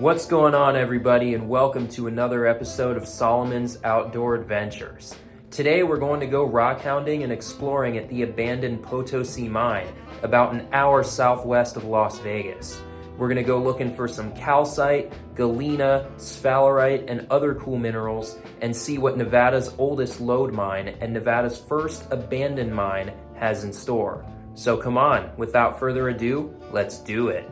What's going on, everybody, and welcome to another episode of Solomon's Outdoor Adventures. Today we're going to go rockhounding and exploring at the abandoned Potosi Mine, about an hour southwest of Las Vegas. We're going to go looking for some calcite, galena, sphalerite, and other cool minerals, and see what Nevada's oldest lode mine and Nevada's first abandoned mine has in store. So come on, without further ado, let's do it.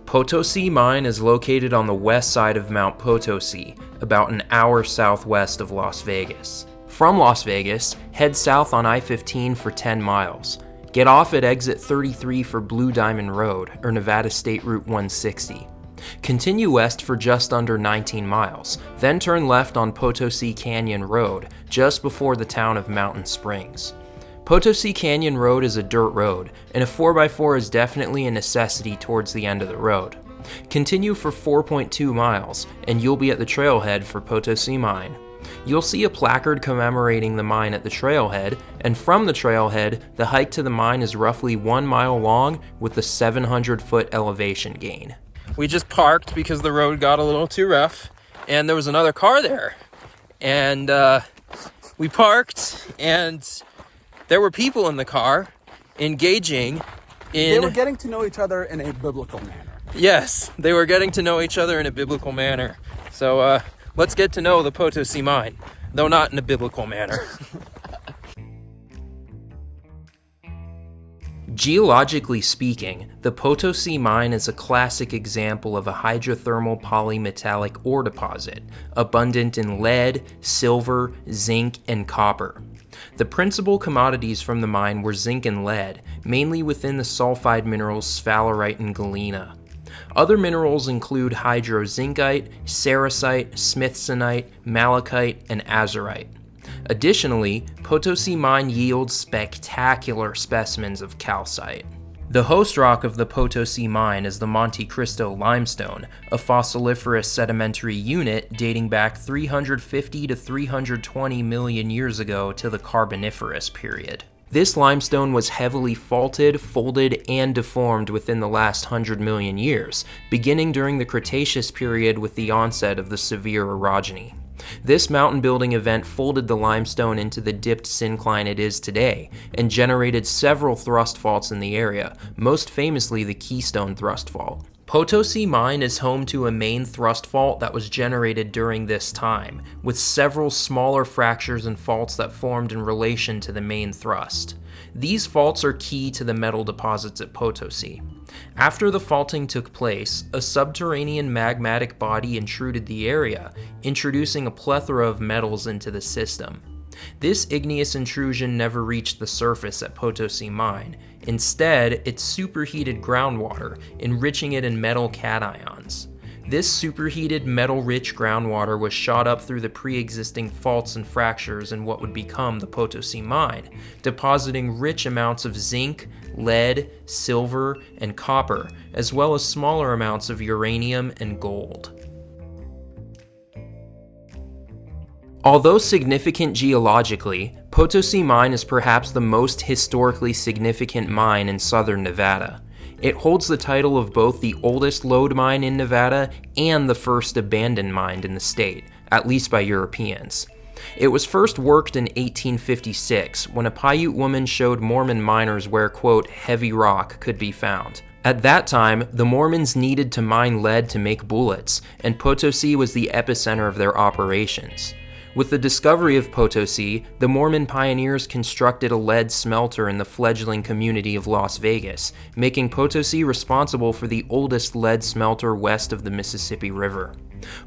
Potosi Mine is located on the west side of Mount Potosi, about an hour southwest of Las Vegas. From Las Vegas, head south on I-15 for 10 miles. Get off at exit 33 for Blue Diamond Road, or Nevada State Route 160. Continue west for just under 19 miles, then turn left on Potosi Canyon Road, just before the town of Mountain Springs. Potosi Canyon Road is a dirt road, and a 4x4 is definitely a necessity towards the end of the road. Continue for 4.2 miles, and you'll be at the trailhead for Potosi Mine. You'll see a placard commemorating the mine at the trailhead, and from the trailhead, the hike to the mine is roughly 1 mile long with a 700-foot elevation gain. We just parked because the road got a little too rough, and there was another car there. And we parked, and there were people in the car engaging in... They were getting to know each other in a biblical manner. Yes, they were getting to know each other in a biblical manner. So let's get to know the Potosi Mine, though not in a biblical manner. Geologically speaking, the Potosi Mine is a classic example of a hydrothermal polymetallic ore deposit, abundant in lead, silver, zinc, and copper. The principal commodities from the mine were zinc and lead, mainly within the sulfide minerals sphalerite and galena. Other minerals include hydrozincite, cerussite, smithsonite, malachite, and azurite. Additionally, Potosi Mine yields spectacular specimens of calcite. The host rock of the Potosi Mine is the Monte Cristo limestone, a fossiliferous sedimentary unit dating back 350 to 320 million years ago to the Carboniferous period. This limestone was heavily faulted, folded, and deformed within the last 100 million years, beginning during the Cretaceous period with the onset of the severe orogeny. This mountain building event folded the limestone into the dipped syncline it is today, and generated several thrust faults in the area, most famously the Keystone Thrust Fault. Potosi Mine is home to a main thrust fault that was generated during this time, with several smaller fractures and faults that formed in relation to the main thrust. These faults are key to the metal deposits at Potosi. After the faulting took place, a subterranean magmatic body intruded the area, introducing a plethora of metals into the system. This igneous intrusion never reached the surface at Potosi Mine. Instead, it superheated groundwater, enriching it in metal cations. This superheated metal-rich groundwater was shot up through the pre-existing faults and fractures in what would become the Potosi Mine, depositing rich amounts of zinc, lead, silver, and copper, as well as smaller amounts of uranium and gold. Although significant geologically, Potosi Mine is perhaps the most historically significant mine in southern Nevada. It holds the title of both the oldest lode mine in Nevada and the first abandoned mine in the state, at least by Europeans. It was first worked in 1856 when a Paiute woman showed Mormon miners where, quote, heavy rock could be found. At that time, the Mormons needed to mine lead to make bullets, and Potosi was the epicenter of their operations. With the discovery of Potosi, the Mormon pioneers constructed a lead smelter in the fledgling community of Las Vegas, making Potosi responsible for the oldest lead smelter west of the Mississippi River.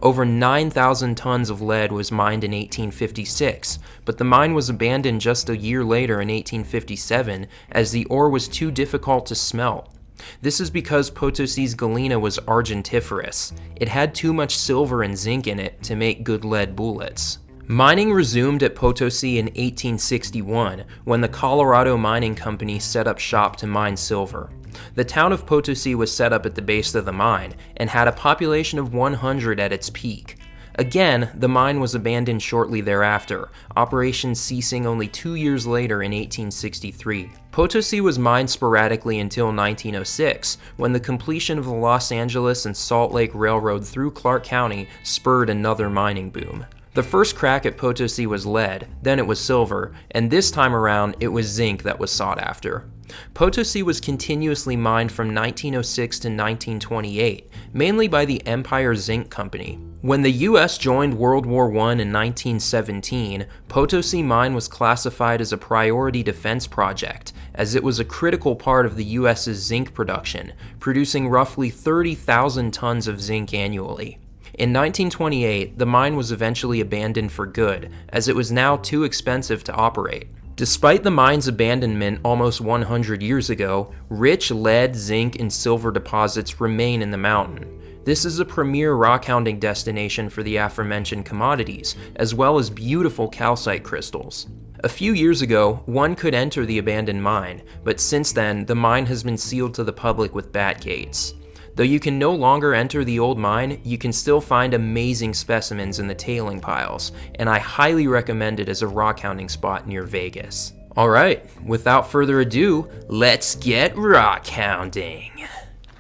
Over 9,000 tons of lead was mined in 1856, but the mine was abandoned just a year later in 1857 as the ore was too difficult to smelt. This is because Potosi's galena was argentiferous. It had too much silver and zinc in it to make good lead bullets. Mining resumed at Potosi in 1861 when the Colorado Mining Company set up shop to mine silver. The town of Potosi was set up at the base of the mine and had a population of 100 at its peak. Again, the mine was abandoned shortly thereafter, operations ceasing only 2 years later in 1863. Potosi was mined sporadically until 1906, when the completion of the Los Angeles and Salt Lake Railroad through Clark County spurred another mining boom. The first crack at Potosi was lead, then it was silver, and this time around it was zinc that was sought after. Potosi was continuously mined from 1906 to 1928, mainly by the Empire Zinc Company. When the U.S. joined World War I in 1917, Potosi Mine was classified as a priority defense project, as it was a critical part of the U.S.'s zinc production, producing roughly 30,000 tons of zinc annually. In 1928, the mine was eventually abandoned for good, as it was now too expensive to operate. Despite the mine's abandonment almost 100 years ago, rich lead, zinc, and silver deposits remain in the mountain. This is a premier rockhounding destination for the aforementioned commodities, as well as beautiful calcite crystals. A few years ago, one could enter the abandoned mine, but since then, the mine has been sealed to the public with bat gates. Though you can no longer enter the old mine, you can still find amazing specimens in the tailing piles, and I highly recommend it as a rockhounding spot near Vegas. Alright, without further ado, let's get rockhounding.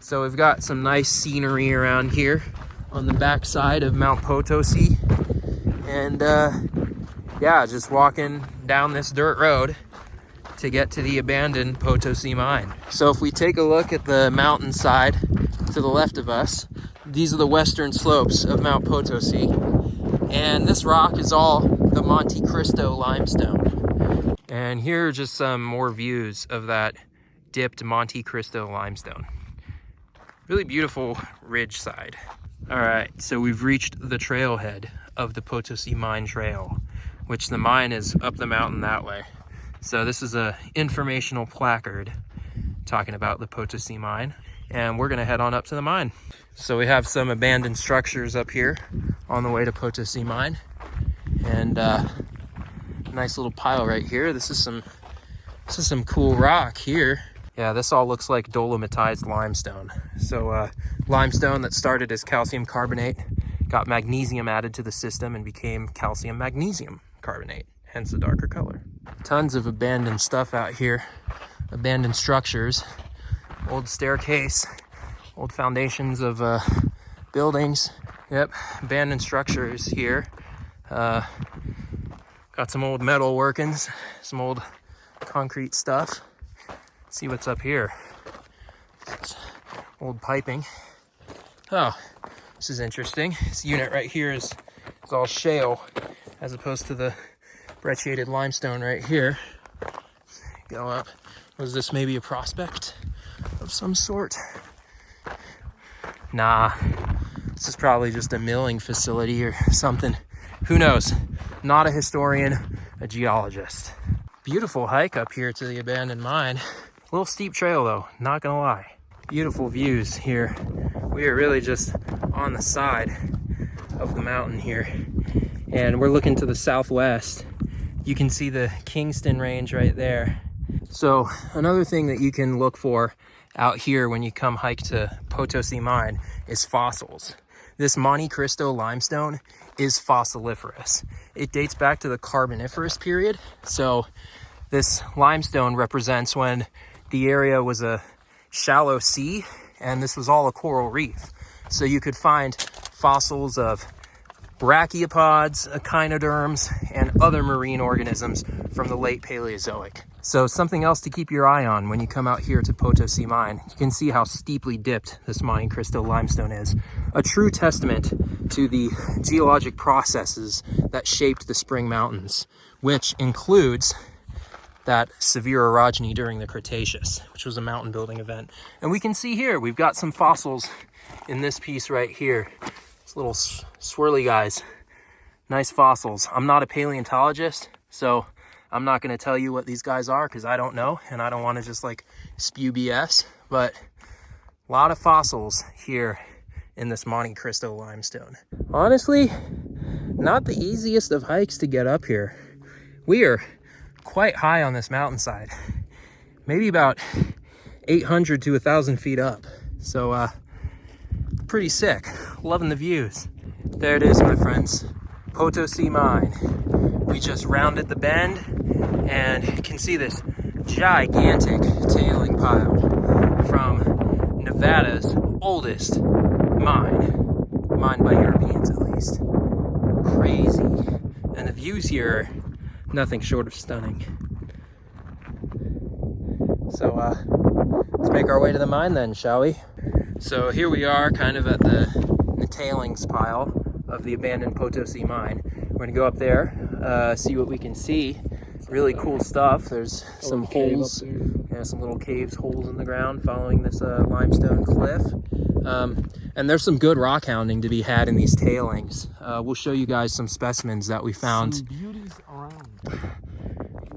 So we've got some nice scenery around here on the backside of Mount Potosi, and yeah, just walking down this dirt road to get to the abandoned Potosi Mine. So if we take a look at the mountainside to the left of us, these are the western slopes of Mount Potosi, and this rock is all the Monte Cristo limestone. And here are just some more views of that dipped Monte Cristo limestone. Really beautiful ridge side. All right, so we've reached the trailhead of the Potosi Mine Trail, which the mine is up the mountain that way. So this is a informational placard talking about the Potosi Mine, and we're gonna head on up to the mine. So we have some abandoned structures up here on the way to Potosi Mine, and nice little pile right here. This is some cool rock here. Yeah, this all looks like dolomitized limestone. So limestone that started as calcium carbonate, got magnesium added to the system and became calcium magnesium carbonate, hence the darker color. Tons of abandoned stuff out here, abandoned structures, old staircase, old foundations of buildings. Yep, abandoned structures here. Got some old metal workings, some old concrete stuff. Let's see what's up here. It's old piping. Oh, this is interesting. This unit right here is all shale, as opposed to the brecciated limestone right here. Go up. Was this maybe a prospect of some sort? Nah, this is probably just a milling facility or something. Who knows? Not a historian, a geologist. Beautiful hike up here to the abandoned mine. A little steep trail though, not gonna lie. Beautiful views here. We are really just on the side of the mountain here, and we're looking to the southwest. You can see the Kingston Range right there. So another thing that you can look for out here when you come hike to Potosi Mine is fossils. This Monte Cristo limestone is fossiliferous. It dates back to the Carboniferous period. So this limestone represents when the area was a shallow sea and this was all a coral reef. So you could find fossils of brachiopods, echinoderms, and other marine organisms from the late Paleozoic. So something else to keep your eye on when you come out here to Potosi Mine. You can see how steeply dipped this Monte Cristo limestone is. A true testament to the geologic processes that shaped the Spring Mountains, which includes that severe orogeny during the Cretaceous, which was a mountain building event. And we can see here, we've got some fossils in this piece right here. These little swirly guys, nice fossils. I'm not a paleontologist, so I'm not gonna tell you what these guys are because I don't know, and I don't wanna just like spew BS, but a lot of fossils here in this Monte Cristo limestone. Honestly, not the easiest of hikes to get up here. We are quite high on this mountainside, maybe about 800 to 1,000 feet up. So pretty sick, loving the views. There it is, my friends. Potosi Mine. We just rounded the bend and you can see this gigantic tailing pile from Nevada's oldest mine. Mined by Europeans, at least. Crazy. And the views here are nothing short of stunning. So, let's make our way to the mine then, shall we? So here we are, kind of at the tailings pile of the abandoned Potosi Mine. We're gonna go up there, see what we can see. Really cool stuff. There's some holes, yeah, some little caves, holes in the ground following this limestone cliff. And there's some good rockhounding to be had in these tailings. We'll show you guys some specimens that we found. Some beauties around.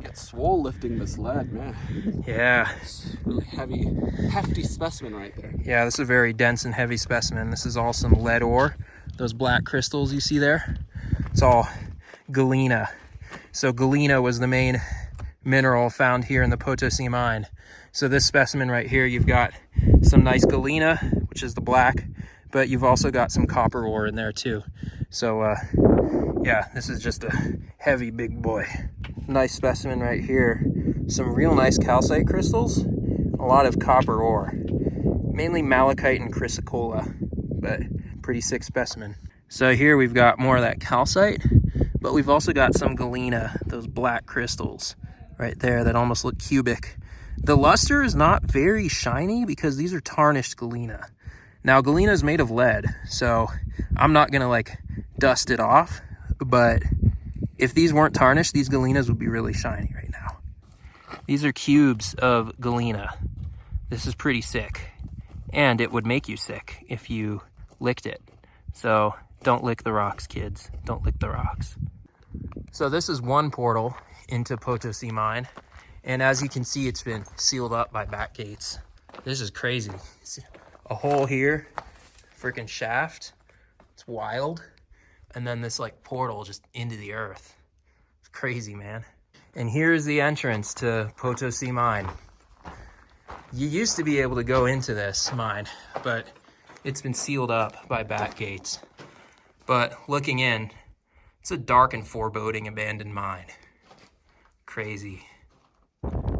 Get swole lifting this lead, man. Yeah. It's really heavy, hefty specimen right there. Yeah, this is a very dense and heavy specimen. This is all some lead ore. Those black crystals you see there, it's all Galena. So Galena was the main mineral found here in the Potosi Mine. So this specimen right here, you've got some nice Galena, which is the black, but you've also got some copper ore in there too. So yeah, this is just a heavy big boy. Nice specimen right here. Some real nice calcite crystals, a lot of copper ore, mainly malachite and chrysocolla, but pretty sick specimen. So here we've got more of that calcite, but we've also got some Galena, those black crystals right there that almost look cubic. The luster is not very shiny because these are tarnished Galena. Now Galena is made of lead, so I'm not gonna like dust it off, but if these weren't tarnished, these Galenas would be really shiny right now. These are cubes of Galena. This is pretty sick, and it would make you sick if you licked it. So don't lick the rocks, kids. Don't lick the rocks. So this is one portal into Potosi Mine, and as you can see, it's been sealed up by back gates. This is crazy. See, a hole here, freaking shaft. It's wild. And then this like portal just into the earth. It's crazy, man. And here's the entrance to Potosi Mine. You used to be able to go into this mine, but it's been sealed up by back gates. But looking in, it's a dark and foreboding abandoned mine. Crazy.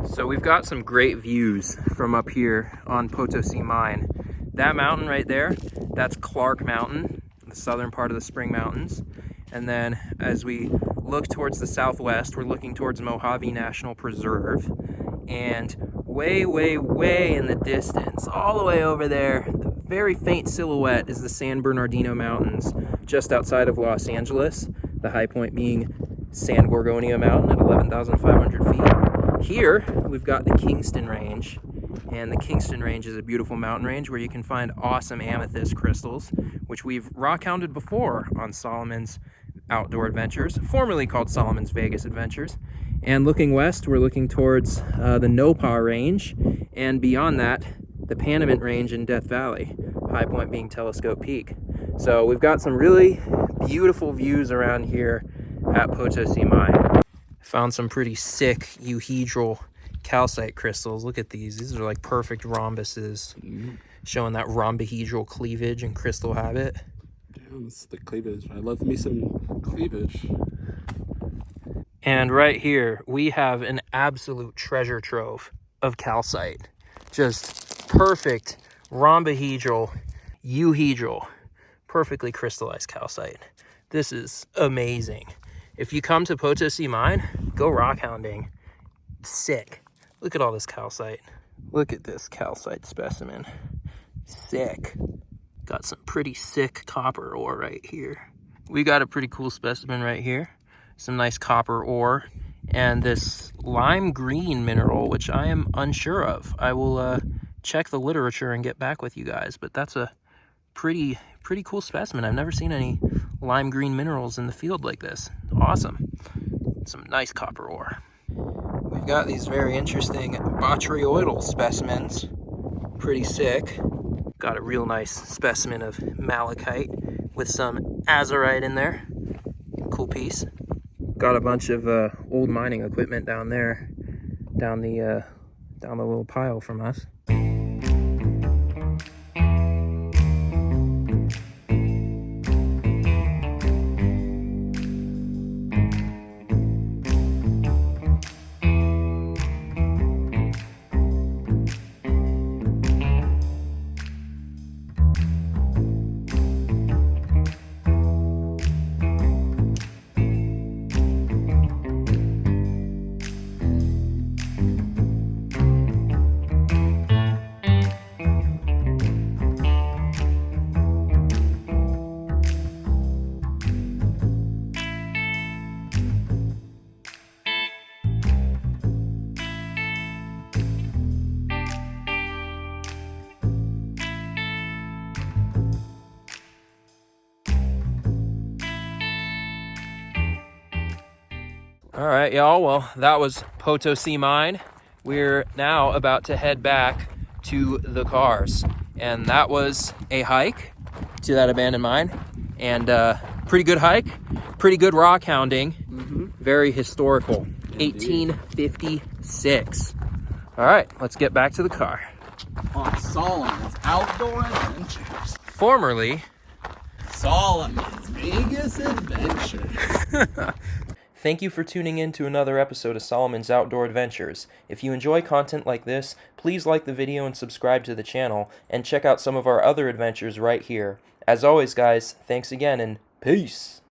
So we've got some great views from up here on Potosi Mine. That mountain right there, that's Clark Mountain, the southern part of the Spring Mountains. And then as we look towards the southwest, we're looking towards Mojave National Preserve. And way, way, way in the distance, all the way over there, the very faint silhouette is the San Bernardino Mountains, just outside of Los Angeles, the high point being San Gorgonio Mountain at 11,500 feet. Here, we've got the Kingston Range, and the Kingston Range is a beautiful mountain range where you can find awesome amethyst crystals, which we've rockhounded before on Solomon's Outdoor Adventures, formerly called Solomon's Vegas Adventures. And looking west, we're looking towards the Nopah Range, and beyond that, the Panoramic Range in Death Valley, high point being Telescope Peak. So we've got some really beautiful views around here at Potosi Mine. Found some pretty sick euhedral calcite crystals. Look at these. These are like perfect rhombuses, showing that rhombohedral cleavage and crystal habit. Damn, this is the cleavage. I love me some cleavage. And right here, we have an absolute treasure trove of calcite. Just perfect rhombohedral, euhedral, perfectly crystallized calcite. This is amazing. If you come to Potosi Mine, go rockhounding. Sick. Look at all this calcite. Look at this calcite specimen. Sick. Got some pretty sick copper ore right here. We got a pretty cool specimen right here. Some nice copper ore and this lime green mineral, which I am unsure of. I will check the literature and get back with you guys, but that's a pretty cool specimen. I've never seen any lime green minerals in the field like this. Awesome. Some nice copper ore. We've got these very interesting botryoidal specimens. Pretty sick. Got a real nice specimen of malachite with some azurite in there. Cool piece. Got a bunch of old mining equipment down there, down the little pile from us. All right, y'all. Well, that was Potosi Mine. We're now about to head back to the cars. And that was a hike to that abandoned mine. And pretty good hike, pretty good rock hounding. Very historical. Indeed. 1856. All right, let's get back to the car. On Solomon's Outdoor Adventures. Formerly, Solomon's Vegas Adventures. thank you for tuning in to another episode of Solomon's Outdoor Adventures. If you enjoy content like this, please like the video and subscribe to the channel, and check out some of our other adventures right here. As always, guys, thanks again, and peace!